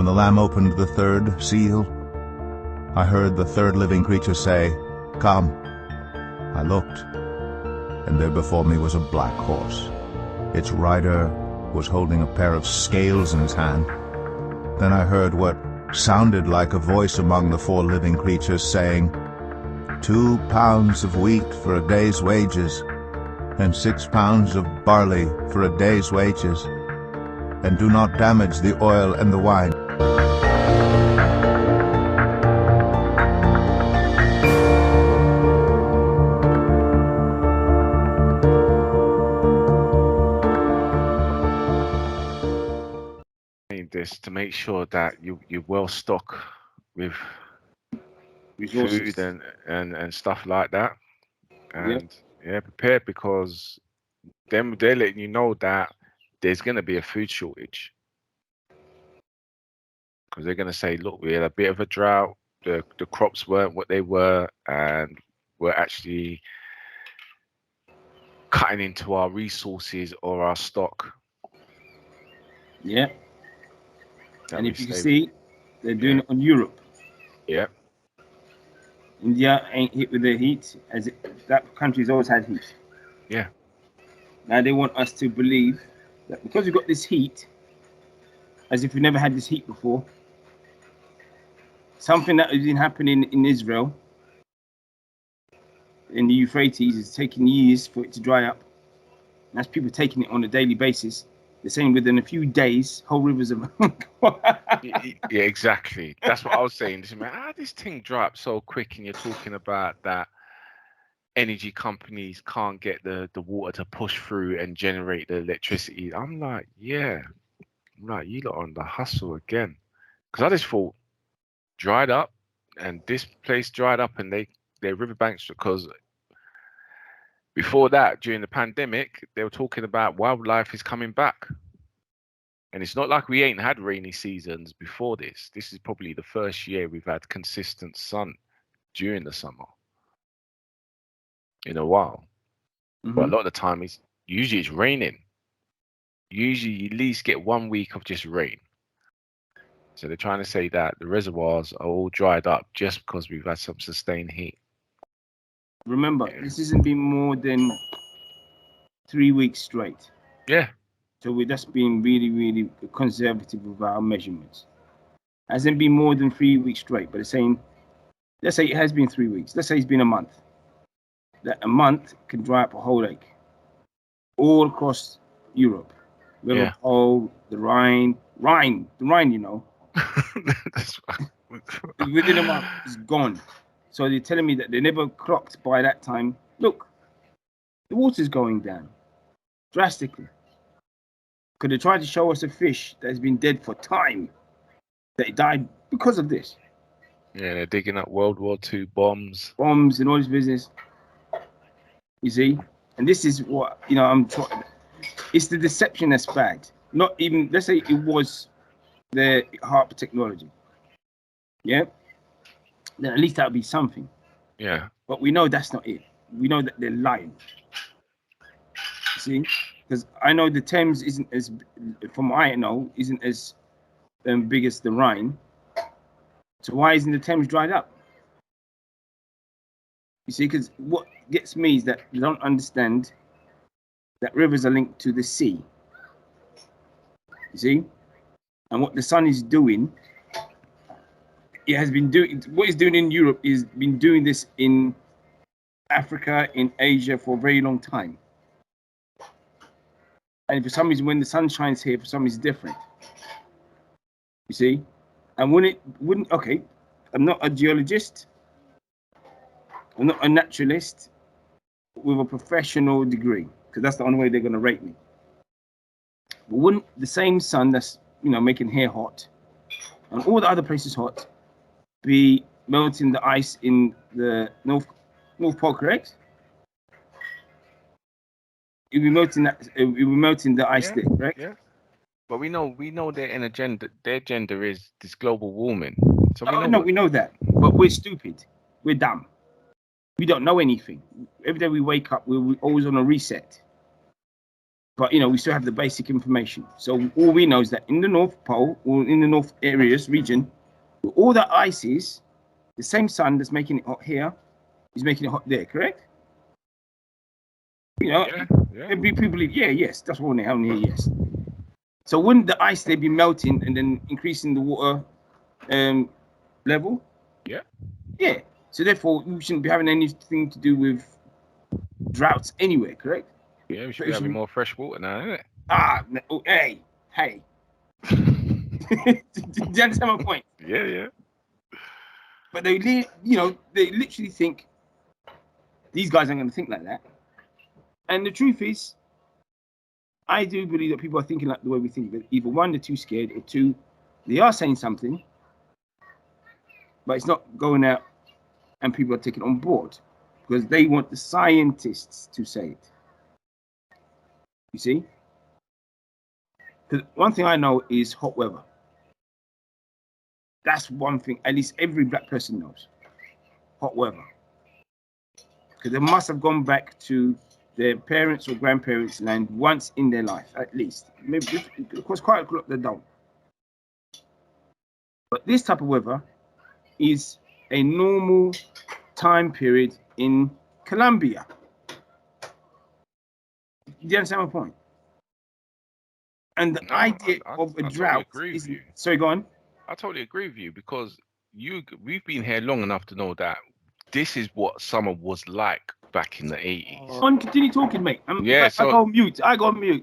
the Lamb opened the third seal, I heard the third living creature say, "Come." I looked, and there before me was a black horse. Its rider was holding a pair of scales in his hand. Then I heard what sounded like a voice among the four living creatures saying, 2 pounds of wheat for a day's wages, and 6 pounds of barley for a day's wages, and do not damage the oil and the wine. This to make sure that you're well stocked with Resources. food and stuff like that, and prepared, because they're letting you know that there's going to be a food shortage, because they're going to say, look, we had a bit of a drought, the crops weren't what they were, and we're actually cutting into our resources or our stock. Yeah. And if you can see, they're doing it on Europe. Yeah. India ain't hit with the heat, that country's always had heat. Yeah. Now they want us to believe that because we've got this heat, as if we never had this heat before, something that has been happening in Israel, in the Euphrates, is taking years for it to dry up. And that's people taking it on a daily basis. They're saying within a few days, whole rivers of Yeah, exactly. That's what I was saying. This thing dry up so quick, and you're talking about that energy companies can't get the water to push through and generate the electricity. I'm like, you lot on the hustle again. Because I just thought dried up, and this place dried up, and their riverbanks, because before that, during the pandemic, they were talking about wildlife is coming back. And it's not like we ain't had rainy seasons before this. This is probably the first year we've had consistent sun during the summer in a while. Mm-hmm. But a lot of the time, it's raining. Usually, you at least get 1 week of just rain. So they're trying to say that the reservoirs are all dried up just because we've had some sustained heat. Remember, this hasn't been more than 3 weeks straight. Yeah. So we're just being really, really conservative with our measurements. Hasn't been more than 3 weeks straight, but they're saying, let's say it has been 3 weeks. Let's say it's been a month. That a month can dry up a whole lake. All across Europe. River Pole, the Rhine, you know. That's right. Within a month, it's gone. So they're telling me that they never clocked by that time. Look, the water's going down drastically. Because they tried to show us a fish that has been dead for time, that died because of this. Yeah, they're digging up World War II bombs and all this business. You see? And this is what, I'm trying. It's the deception that's bad. Not even, let's say it was the HARP technology. Yeah? Then at least that would be something. Yeah. But we know that's not it. We know that they're lying. See? Because I know the Thames isn't as, from what I know, isn't as big as the Rhine. So why isn't the Thames dried up? You see, because what gets me is that you don't understand that rivers are linked to the sea. You see? And what the sun is doing, it has been doing, what it's doing in Europe is been doing this in Africa, in Asia for a very long time. And for some reason, when the sun shines here, for some reason, it's different. You see? And okay, I'm not a geologist. I'm not a naturalist with a professional degree, because that's the only way they're going to rate me. But wouldn't the same sun that's, making here hot and all the other places hot be melting the ice in the North Pole, correct? It'll be melting the ice there, correct? Yeah. But we know their agenda. Their agenda is this global warming. So we know that. But we're stupid. We're dumb. We don't know anything. Every day we wake up, we're always on a reset. But we still have the basic information. So all we know is that in the North Pole or in the North areas region, all that ice is, the same sun that's making it hot here is making it hot there. Correct? Yeah. Every people, yes, that's what we're here. Yes. So wouldn't the ice there be melting and then increasing the water level? Yeah. Yeah. So therefore, we shouldn't be having anything to do with droughts anywhere, correct? Yeah, we should be having more fresh water now, isn't it? Hey. Do you understand my point? Yeah. But they literally think these guys aren't going to think like that. And the truth is, I do believe that people are thinking like the way we think. But either one, they're too scared, or two, they are saying something, but it's not going out, and people are taking it on board because they want the scientists to say it. You see? Because one thing I know is hot weather. That's one thing at least every black person knows. Hot weather. Because they must have gone back to their parents' or grandparents' land once in their life, at least. Maybe, of course, quite a lot they don't. But this type of weather is a normal time period in Colombia. Do you understand my point? And the idea of a drought is... Sorry, go on. I totally agree with you because we've been here long enough to know that this is what summer was like back in the 80s. Continue talking, mate. I go on mute.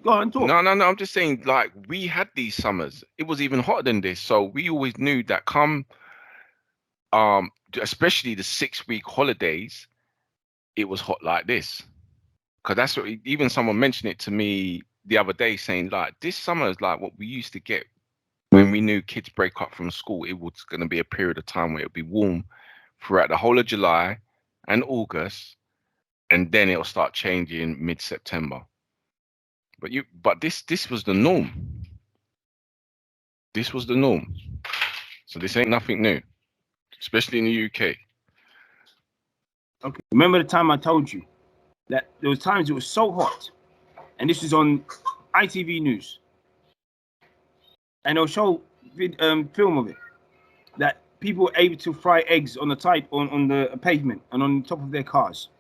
Go on, talk. No. I'm just saying, like, we had these summers. It was even hotter than this. So we always knew that come, especially the 6-week holidays, it was hot like this. Because that's what even someone mentioned it to me the other day, saying like this summer is like what we used to get when we knew kids break up from school. It was going to be a period of time where it would be warm throughout the whole of July and August, and then it'll start changing mid-September. But this was the norm. This was the norm. So this ain't nothing new, especially in the UK. Okay. Remember the time I told you that there was times it was so hot, and this was on ITV News, and they'll show film of it, that people were able to fry eggs on the pavement and on the top of their cars.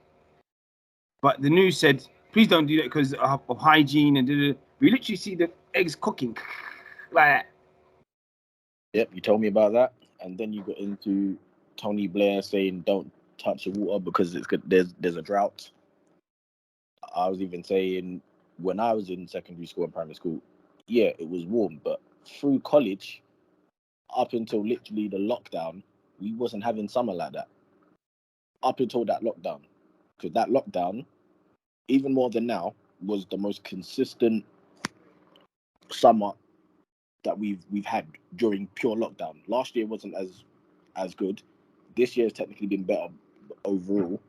But the news said, please don't do that because of hygiene and we literally see the eggs cooking like that. Yep, you told me about that, and then you got into Tony Blair saying don't touch the water because it's good. There's a drought. I was even saying when I was in secondary school and primary school, yeah, it was warm, but through college, up until literally the lockdown, we wasn't having summer like that. Up until that lockdown, because that lockdown, even more than now, was the most consistent summer that we've had during pure lockdown. Last year wasn't as good. This year has technically been better overall,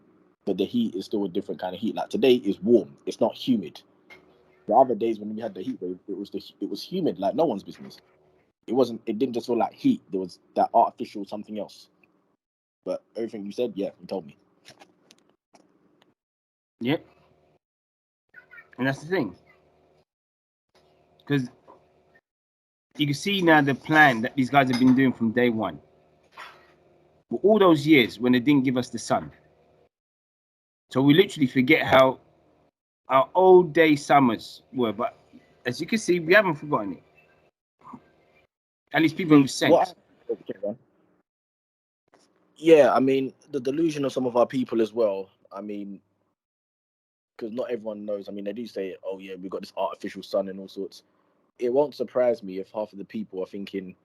but the heat is still a different kind of heat. Like today is warm, it's not humid. The other days when we had the heat wave, it was humid like no one's business. It didn't just feel like heat. There was that artificial something else. But everything you said, yeah, you told me. Yep. And that's the thing. Because you can see now the plan that these guys have been doing from day one. For all those years when they didn't give us the sun. So we literally forget how our old day summers were. But as you can see, we haven't forgotten it. At least people with sense. Yeah, I mean, the delusion of some of our people as well. I mean, because not everyone knows. I mean, they do say, oh, yeah, we've got this artificial sun and all sorts. It won't surprise me if half of the people are thinking,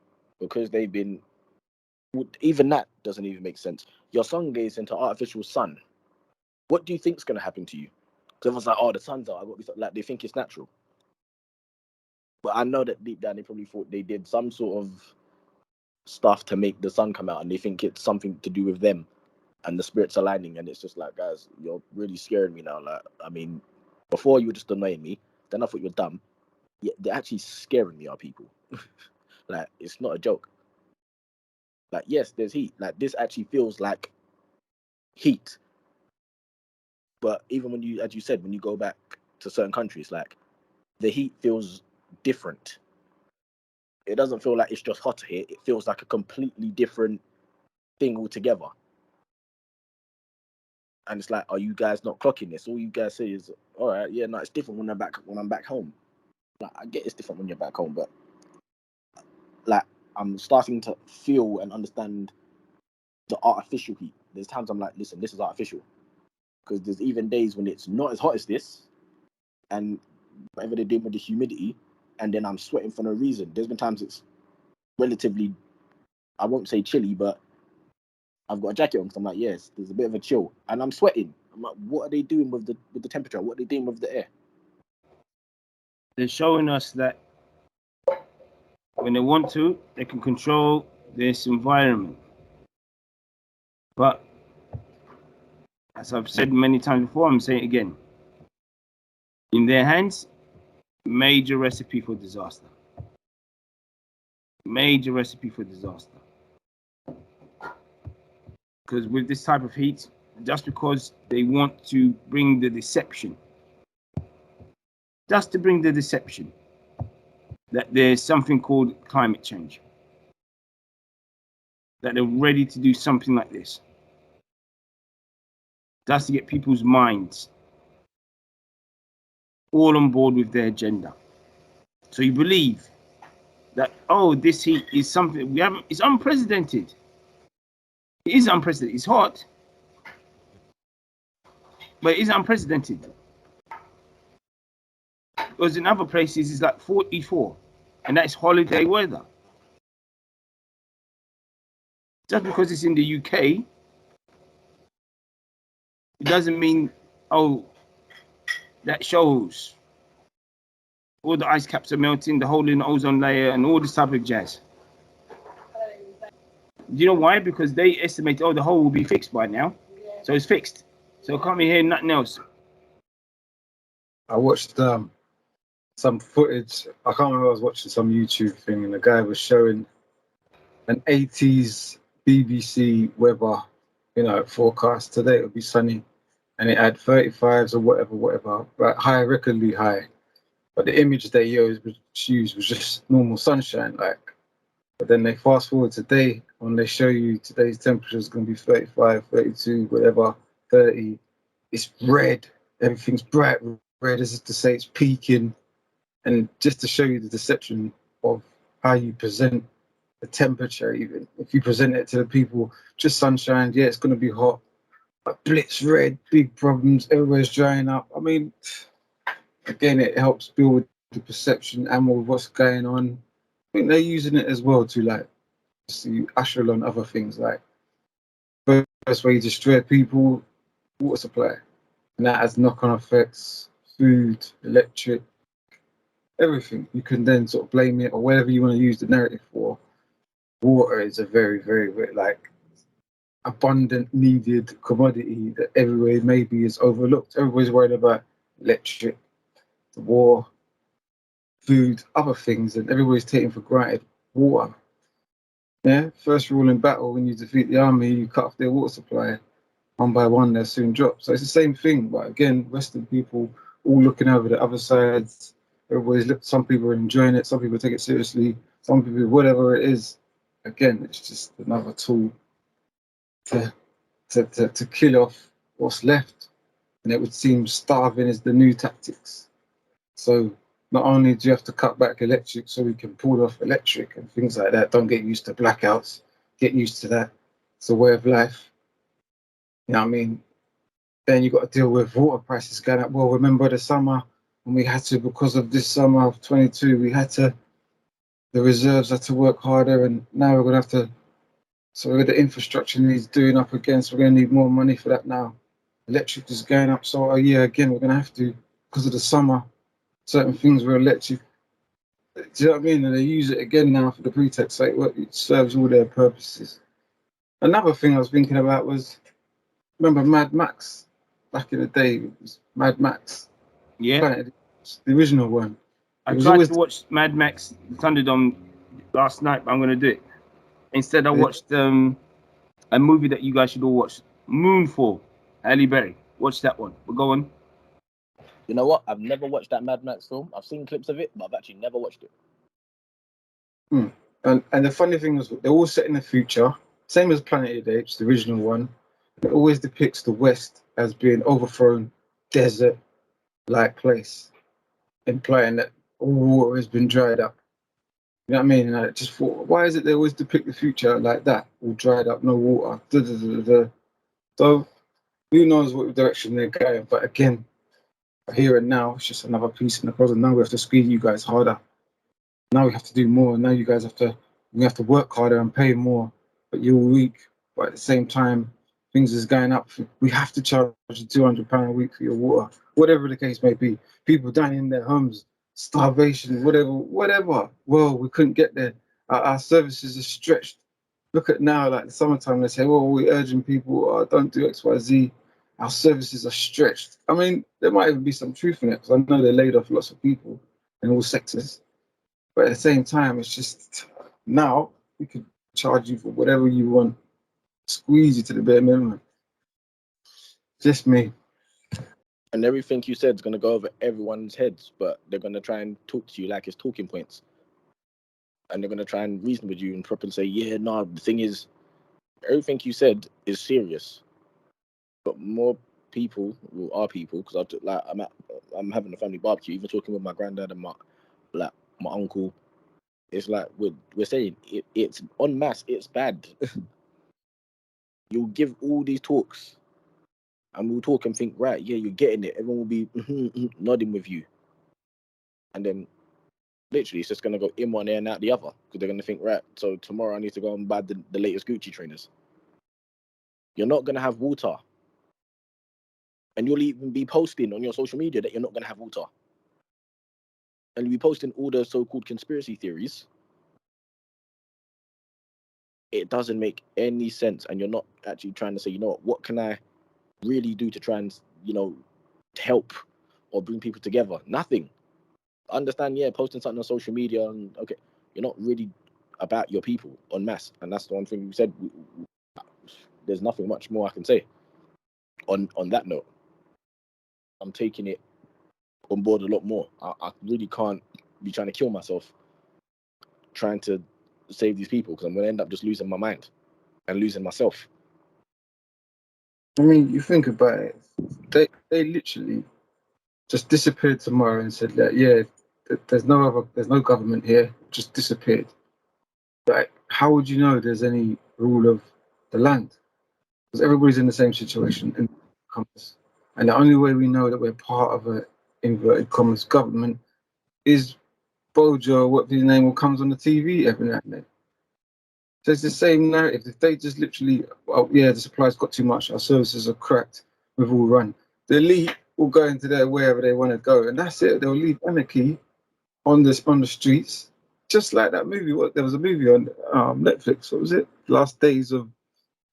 because they've been, even that doesn't even make sense. Your sun goes into artificial sun. What do you think's going to happen to you? Because everyone's like, oh, the sun's out. Like, they think it's natural. But I know that deep down they probably thought they did some sort of stuff to make the sun come out, and they think it's something to do with them and the spirits aligning. And it's just like, guys, you're really scaring me now. Like, I mean, before you were just annoying me, then I thought you're dumb. Yeah, they're actually scaring me, our people. Like, it's not a joke. Like, yes, there's heat. Like, this actually feels like heat. But even when you, as you said, when you go back to certain countries, like, the heat feels different. It doesn't feel like it's just hotter here. It feels like a completely different thing altogether. And it's like, are you guys not clocking this? All you guys say is, all right, yeah, no, it's different when I'm back home. Like, I get it's different when you're back home, but like, I'm starting to feel and understand the artificial heat. There's times I'm like, listen, this is artificial, because there's even days when it's not as hot as this, and whatever they're doing with the humidity, and then I'm sweating for no reason. There's been times it's relatively, I won't say chilly, but I've got a jacket on because I'm like, yes, there's a bit of a chill, and I'm sweating. I'm like, what are they doing with the temperature? What are they doing with the air? They're showing us that when they want to, they can control this environment. But as I've said many times before, I'm saying it again. In their hands, major recipe for disaster. Major recipe for disaster. Because with this type of heat, just because they want to bring the deception, just to bring the deception that there's something called climate change, that they're ready to do something like this, just to get people's minds all on board with their agenda. So you believe that, oh, this heat is something we haven't, it's unprecedented. It is unprecedented. It's hot, but it is unprecedented. Because in other places it's like 44, and that's holiday weather. Just because it's in the UK, it doesn't mean, oh, that shows all the ice caps are melting, the hole in the ozone layer, and all this type of jazz. Do you know why? Because they estimate, oh, the hole will be fixed by now. So it's fixed. So I can't be hearing nothing else. I watched some footage. I can't remember. I was watching some YouTube thing, and the guy was showing an 80s BBC weather, forecast. Today it would be sunny, and it had 35s or whatever, right? High, recordly high. But the image they used was just normal sunshine, like. But then they fast forward today, when they show you today's temperature is going to be 35, 32, whatever, 30. It's red. Everything's bright red, as if to say it's peaking. And just to show you the deception of how you present the temperature, even if you present it to the people, just sunshine, yeah, it's going to be hot. But blitz red, big problems, everywhere's drying up. I mean, again, it helps build the perception and with what's going on. I think they're using it as well to like to usher on other things, like first way you destroy people, water supply, and that has knock-on effects, food, electric, everything. You can then sort of blame it or whatever you want to use the narrative for. Water is a very, very, very like abundant, needed commodity that everywhere maybe is overlooked. Everybody's worried about electric, the war, food, other things, and everybody's taking for granted water. Yeah, first rule in battle, when you defeat the army, you cut off their water supply. One by one, they'll soon drop. So it's the same thing, but again, Western people all looking over the other sides. Some people are enjoying it, some people take it seriously, some people, whatever it is. Again, it's just another tool to kill off what's left. And it would seem starving is the new tactics. So not only do you have to cut back electric so we can pull off electric and things like that, don't get used to blackouts, get used to that. It's a way of life. You know what I mean? Then you got to deal with water prices going up. Well, remember the summer when we had to, because of this summer of 22, the reserves had to work harder, and now we're going to have to, so the infrastructure needs doing up again, so we're going to need more money for that now. Electric is going up, so again, we're going to have to, because of the summer, certain things were electric. Do you know what I mean? And they use it again now for the pretext, like it serves all their purposes. Another thing I was thinking about was, remember Mad Max? Back in the day, it was Mad Max. Yeah. The original one. I tried to watch Mad Max Thunderdome last night, but I'm going to do it. Instead, I watched a movie that you guys should all watch, Moonfall, Halle Berry. Watch that one. We'll go on. You know what? I've never watched that Mad Max film. I've seen clips of it, but I've actually never watched it. And the funny thing is, they're all set in the future, same as Planet of the Apes, the original one. It always depicts the West as being overthrown, desert-like place, implying that all water has been dried up. You know what I mean? And I just thought, why is it they always depict the future like that, all dried up, no water? So who knows what direction they're going? But again, here and now, it's just another piece in the puzzle. Now we have to squeeze you guys harder. Now we have to do more. Now you guys we have to work harder and pay more. But you're weak. But at the same time, things is going up. We have to charge you £200 a week for your water, whatever the case may be. People dying in their homes, starvation, whatever. Well, we couldn't get there. Our services are stretched. Look at now, like the summertime, they say, well, we're urging people, don't do X, Y, Z. Our services are stretched. I mean, there might even be some truth in it, because I know they laid off lots of people in all sectors. But at the same time, it's just now we could charge you for whatever you want, squeeze you to the bare minimum. Just me. And everything you said is going to go over everyone's heads, but they're going to try and talk to you like it's talking points. And they're going to try and reason with you and properly say, yeah, no, the thing is, everything you said is serious. But more people, well, our people, because I'm having a family barbecue, even talking with my granddad and my uncle. It's like we're saying it's en masse, it's bad. You'll give all these talks, and we'll talk and think, right, yeah, you're getting it. Everyone will be nodding with you, and then literally it's just gonna go in one ear and out the other, because they're gonna think, right, so tomorrow I need to go and buy the latest Gucci trainers. You're not gonna have water, and you'll even be posting on your social media that you're not gonna have water, and you'll be posting all the so-called conspiracy theories. It doesn't make any sense, and you're not actually trying to say, you know what can I really do to try and, help or bring people together? Nothing. Understand, yeah, posting something on social media, and okay, you're not really about your people en masse, and that's the one thing you said. There's nothing much more I can say on that note. I'm taking it on board a lot more. I really can't be trying to kill myself trying to save these people, because I'm going to end up just losing my mind and losing myself. I mean, you think about it, they literally just disappeared tomorrow and said that, yeah, there's no government here, just disappeared. Like, how would you know there's any rule of the land? Because everybody's in the same situation in commas. And the only way we know that we're part of a inverted commas government is Bojo, what his name, comes on the TV every now and then. So it's the same narrative. If they just literally, the supply's got too much, our services are cracked, we've all run. The elite will go into there wherever they want to go, and that's it. They'll leave anarchy on the streets, just like that movie. There was a movie on Netflix. What was it? Last Days of,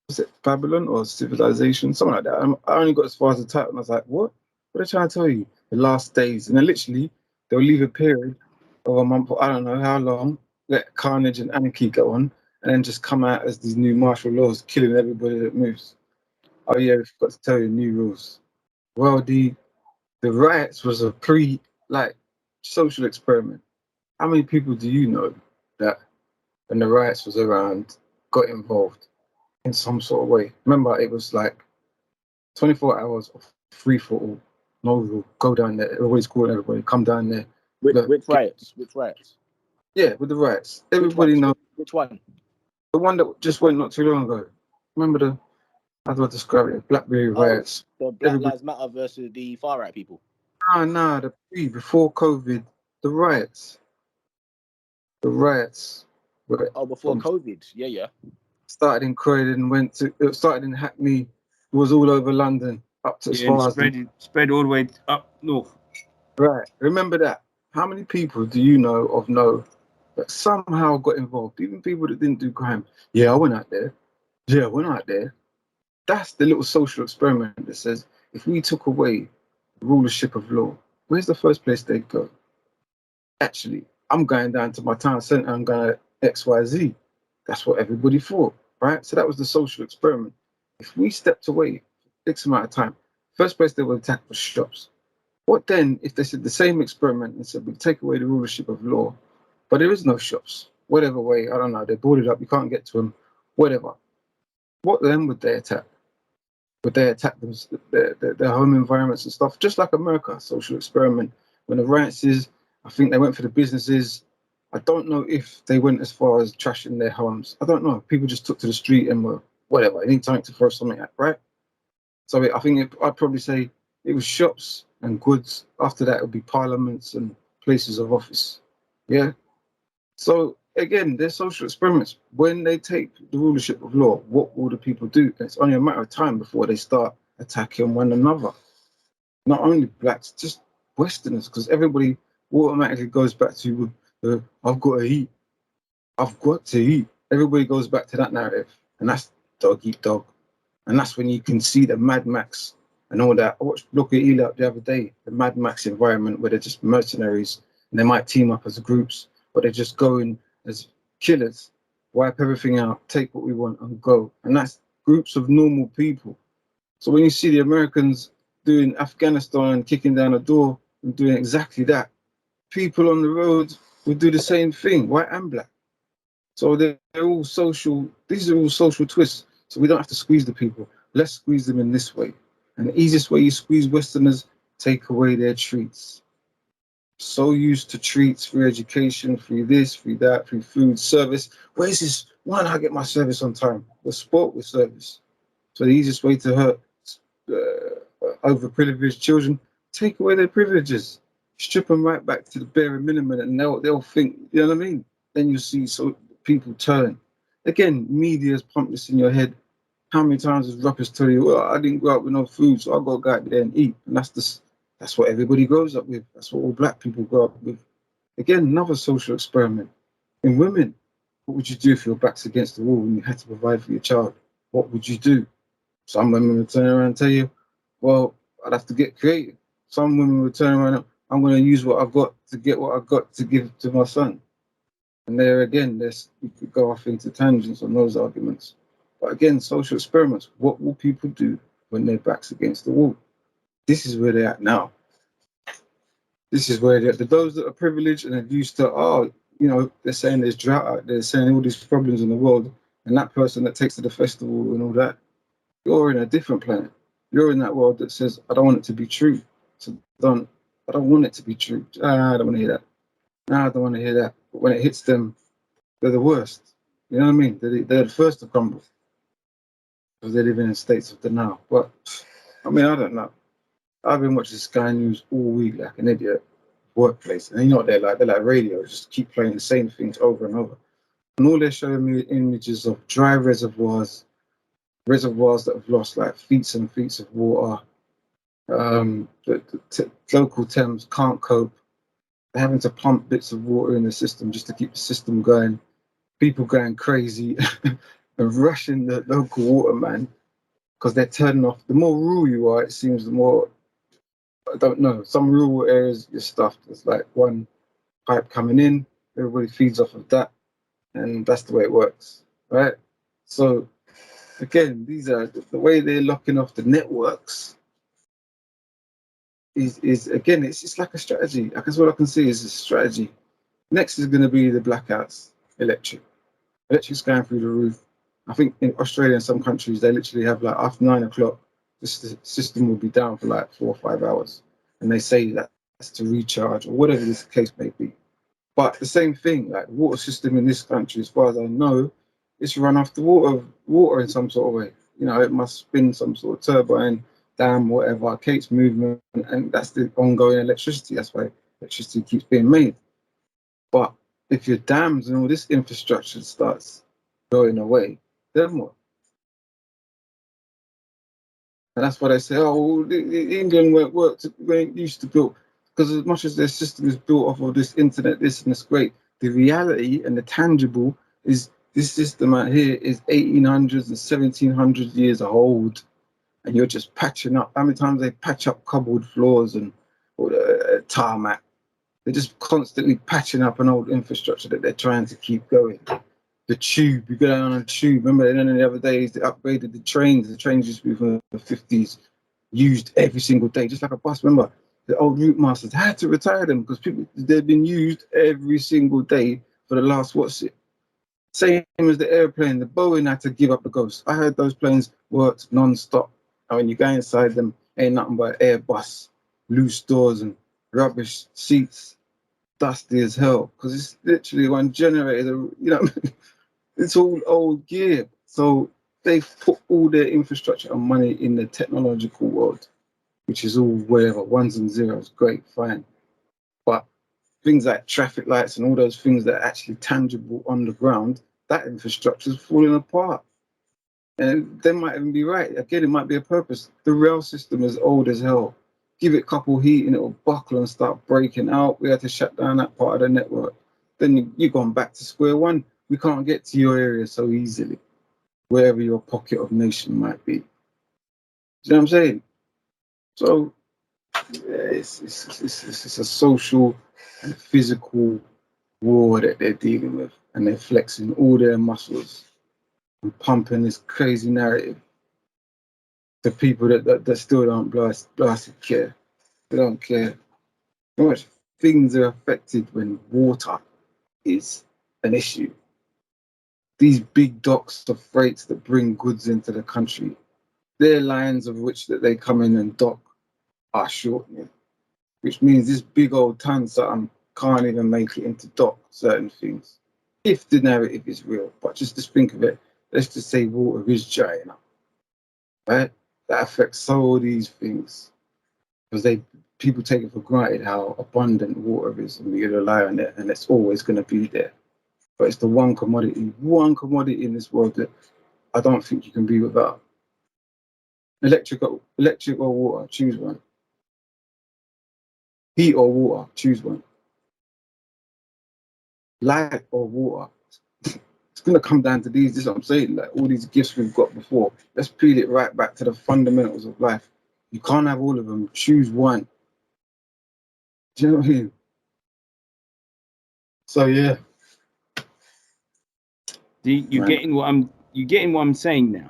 was it Babylon or Civilization? Something like that. I only got as far as the title, and I was like, what? What are they trying to tell you? The last days, and then literally they'll leave a period of a month, or I don't know how long, let carnage and anarchy go on, and then just come out as these new martial laws, killing everybody that moves. Oh yeah, we forgot to tell you new rules. Well, the riots was a social experiment. How many people do you know that when the riots was around got involved in some sort of way? Remember, it was like 24 hours of free for all. No rule. Go down there. Everybody's calling everybody. Come down there. Which riots? Yeah, with the riots. Everybody knows. Which one? The one that just went not too long ago. Remember how do I describe it? Blackberry riots. The Black Lives Matter versus the far right people. Nah, before COVID, the riots. The riots. Before COVID, yeah. Started in Croydon, it started in Hackney, was all over London, up to as far as spread all the way up north. Right. Remember that. How many people do you know that somehow got involved? Even people that didn't do crime. Yeah, I went out there. Yeah, I went out there. That's the little social experiment that says if we took away the rulership of law, where's the first place they'd go? Actually, I'm going down to my town centre, I'm going to XYZ. That's what everybody thought, right? So that was the social experiment. If we stepped away X amount of time, first place they would attack was shops. What then if they said the same experiment and said we take away the rulership of law, but there is no shops, whatever way, I don't know, they're boarded up, you can't get to them, whatever. What then would they attack? Would they attack them, their home environments and stuff? Just like America, social experiment. When the riots is, I think they went for the businesses. I don't know if they went as far as trashing their homes. I don't know. People just took to the street and were whatever. They need something to throw something at, right? So I think I'd probably say it was shops and goods. After that, it would be parliaments and places of office. Yeah. So again, they're social experiments. When they take the rulership of law, what will the people do? And it's only a matter of time before they start attacking one another. Not only blacks, just Westerners, because everybody automatically goes back to I've got to eat. I've got to eat. Everybody goes back to that narrative, and that's dog eat dog. And that's when you can see the Mad Max and all that. I watched Look at Eli the other day, the Mad Max environment where they're just mercenaries and they might team up as groups, but they just go in as killers, wipe everything out, take what we want and go. And that's groups of normal people. So when you see the Americans doing Afghanistan, kicking down a door and doing exactly that, people on the road would do the same thing, white and black. So they're all social, these are all social twists. So we don't have to squeeze the people. Let's squeeze them in this way. And the easiest way you squeeze Westerners, take away their treats. So used to treats, free education, free this, free that, free food, service. Where's this? Why don't I get my service on time? We're sport with service. So the easiest way to hurt overprivileged children, take away their privileges. Strip them right back to the bare minimum and they'll think, you know what I mean? Then you see so people turn. Again, media's pumped this in your head. How many times has rappers tell you, well, I didn't grow up with no food, so I gotta go out there and eat. And that's what everybody grows up with. That's what all black people grow up with. Again, another social experiment. In women, what would you do if your back's against the wall and you had to provide for your child? What would you do? Some women would turn around and tell you, well, I'd have to get creative. Some women would turn around and I'm going to use what I've got to get what I've got to give to my son. And there again, you could go off into tangents on those arguments. But again, social experiments, what will people do when their back's against the wall? This is where they're at now. This is where they're at. Those that are privileged and are used to, they're saying there's drought out there, they're saying all these problems in the world, and that person that takes to the festival and all that, you're in a different planet. You're in that world that says, I don't want it to be true. So I don't want it to be true. I don't want to hear that. I don't want to hear that. But when it hits them, they're the worst. You know what I mean? They're the first to crumble because they're living in states of denial. But I mean, I don't know. I've been watching Sky News all week like an idiot, workplace, and you know what they're like radio, just keep playing the same things over and over. And all they're showing me images of dry reservoirs that have lost like feet and feet of water. The local Thames can't cope. They're having to pump bits of water in the system just to keep the system going. People going crazy and rushing the local waterman because they're turning off. The more rural you are, it seems, the more, I don't know, some rural areas you're stuffed. There's like one pipe coming in, everybody feeds off of that, and that's the way it works, right? So again, these are the way they're locking off the networks. Is again, it's just like a strategy. I guess what I can see is a strategy. Next is going to be the blackouts, electric's going through the roof. I think in Australia and some countries they literally have like after 9 o'clock the system will be down for like 4 or 5 hours, and they say that that's to recharge or whatever this case may be. But the same thing, like the water system in this country, as far as I know, it's run off the water in some sort of way. You know, it must spin some sort of turbine, dam, whatever, Kate's movement, and that's the ongoing electricity. That's why electricity keeps being made. But if your dams and all this infrastructure starts going away, then what? And that's why they say, oh, the England won't work when it used to build. Because as much as their system is built off of this internet, this and this great, the reality and the tangible is this system out here is 1800s and 1700 years old. And you're just patching up. How many times they patch up cobbled floors and or the tarmac? They're just constantly patching up an old infrastructure that they're trying to keep going. The tube, you go down on the tube. Remember, the other days they upgraded the trains. The trains used to be from the 50s, used every single day, just like a bus. Remember, the old route masters had to retire them because they've been used every single day for the last same as the airplane. The Boeing had to give up the ghost. I heard those planes worked non-stop, and when you go inside them, ain't nothing but Airbus, loose doors and rubbish seats, dusty as hell. Because it's literally one generator. It's all old gear. So they've put all their infrastructure and money in the technological world, which is all whatever, ones and zeros, great, fine. But things like traffic lights and all those things that are actually tangible on the ground, that infrastructure is falling apart. And they might even be right. Again, it might be a purpose. The rail system is old as hell. Give it a couple heat and it'll buckle and start breaking out. We had to shut down that part of the network. Then you're gone back to square one. We can't get to your area so easily, wherever your pocket of nation might be. Do you know what I'm saying? So yeah, it's a social and physical war that they're dealing with, and they're flexing all their muscles and pumping this crazy narrative to people that still don't blasted care. They don't care how much things are affected when water is an issue. These big docks of freights that bring goods into the country, their lines of which that they come in and dock are shortening, which means this big old ton something can't even make it into dock certain things, if the narrative is real. But just think of it, let's just say water is drying up, right? That affects so these things because people take it for granted how abundant water is, and we rely on it, and it's always going to be there. But it's the one commodity in this world that I don't think you can be without. Electric or water, choose one. Heat or water, choose one. Light or water. It's going to come down to these. This is what I'm saying. Like all these gifts we've got before. Let's peel it right back to the fundamentals of life. You can't have all of them. Choose one. Do you know what I mean? So yeah. You're getting what I'm saying now.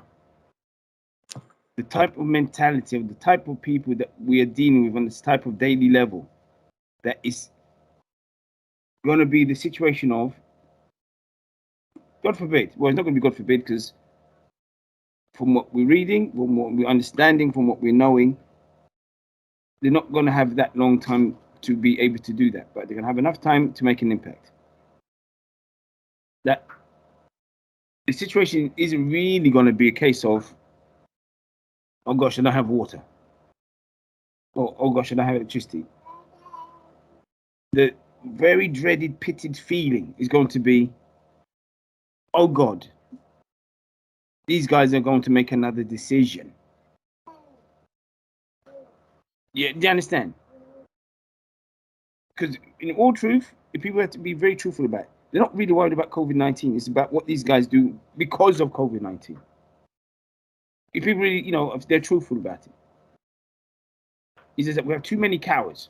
The type of mentality of the type of people that we are dealing with on this type of daily level, that is going to be the situation of, God forbid, well, it's not going to be God forbid, because from what we're reading, from what we're understanding, from what we're knowing, they're not going to have that long time to be able to do that, but they're going to have enough time to make an impact. That the situation isn't really going to be a case of, oh gosh, I don't have water. Or, oh gosh, I don't have electricity. The very dreaded, pitted feeling is going to be, oh God, these guys are going to make another decision. Yeah, do you understand? Because in all truth, if people have to be very truthful about it, they're not really worried about COVID-19. It's about what these guys do because of COVID-19. If people really, if they're truthful about it. He says that we have too many cowards.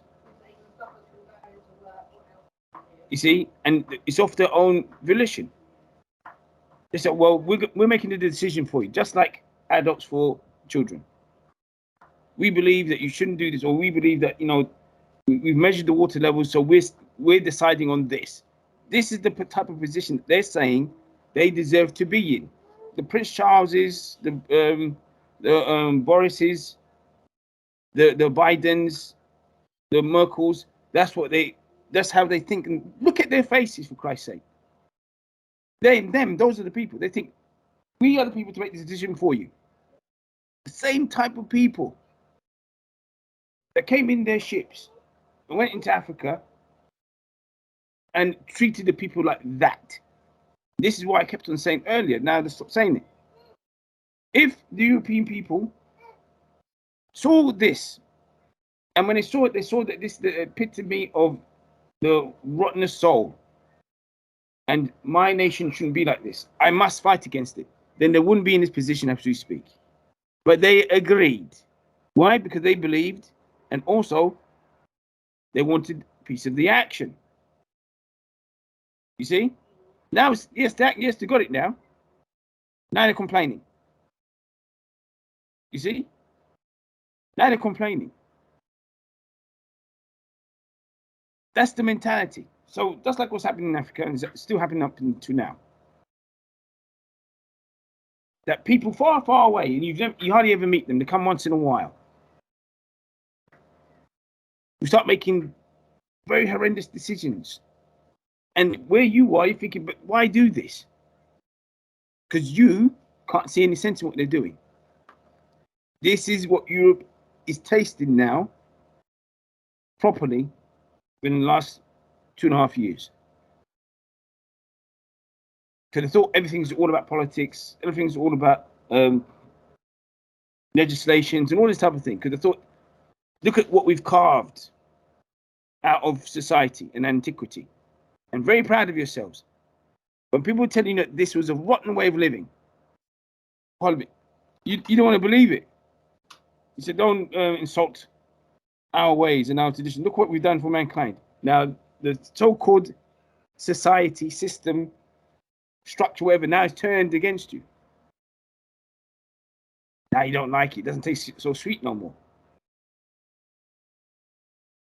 You see, and it's off their own volition. They said, well, we're making the decision for you, just like adults for children. We believe that you shouldn't do this, or we believe that, we've measured the water levels, so we're deciding on this. This is the type of position they're saying they deserve to be in. The Prince Charleses, the Borises, the Bidens, the Merkels. That's how they think. And look at their faces, for Christ's sake. Those are the people. They think we are the people to make the decision for you. The same type of people that came in their ships and went into Africa and treated the people like that. This is why I kept on saying earlier. Now let's stop saying it. If the European people saw this, and when they saw it, they saw that this is the epitome of the rottenness soul, and my nation shouldn't be like this, I must fight against it, then they wouldn't be in this position as we speak. But they agreed. Why? Because they believed, and also they wanted a piece of the action. You see? Now, yes, they got it now. Now they're complaining. You see? Now they're complaining. That's the mentality. So that's like what's happening in Africa, and it's still happening up to now. That people far, far away, and you hardly ever meet them. They come once in a while. We start making very horrendous decisions. And where you are, you're thinking, but why do this? Because you can't see any sense in what they're doing. This is what Europe is tasting now, properly, in the last 2.5 years. Because they thought everything's all about politics, everything's all about legislations and all this type of thing. Because they thought, look at what we've carved out of society and antiquity. And very proud of yourselves. When people tell you that this was a rotten way of living, you don't want to believe it. You said, don't insult our ways and our tradition. Look what we've done for mankind. Now, the so-called society, system, structure, whatever, now is turned against you. Now you don't like it. It doesn't taste so sweet no more.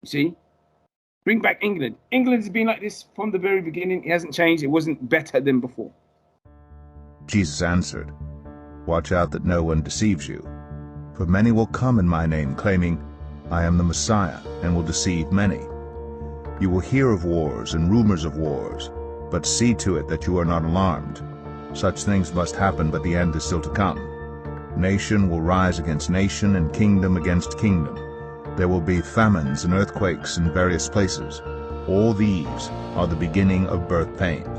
You see? Bring back England. England has been like this from the very beginning. It hasn't changed. It wasn't better than before. Jesus answered, "Watch out that no one deceives you. For many will come in my name, claiming, 'I am the Messiah,' and will deceive many. You will hear of wars and rumors of wars, but see to it that you are not alarmed. Such things must happen, but the end is still to come. Nation will rise against nation, and kingdom against kingdom. There will be famines and earthquakes in various places. All these are the beginning of birth pains.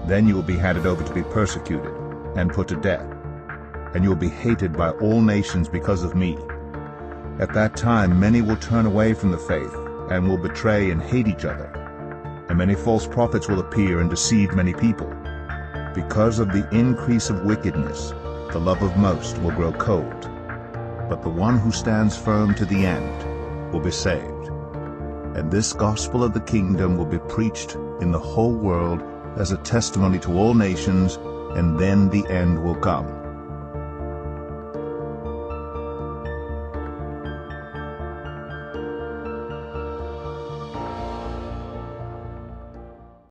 Then you will be handed over to be persecuted and put to death, and you will be hated by all nations because of me. At that time many will turn away from the faith and will betray and hate each other. And many false prophets will appear and deceive many people. Because of the increase of wickedness, the love of most will grow cold. But the one who stands firm to the end will be saved. And this gospel of the kingdom will be preached in the whole world as a testimony to all nations, and then the end will come.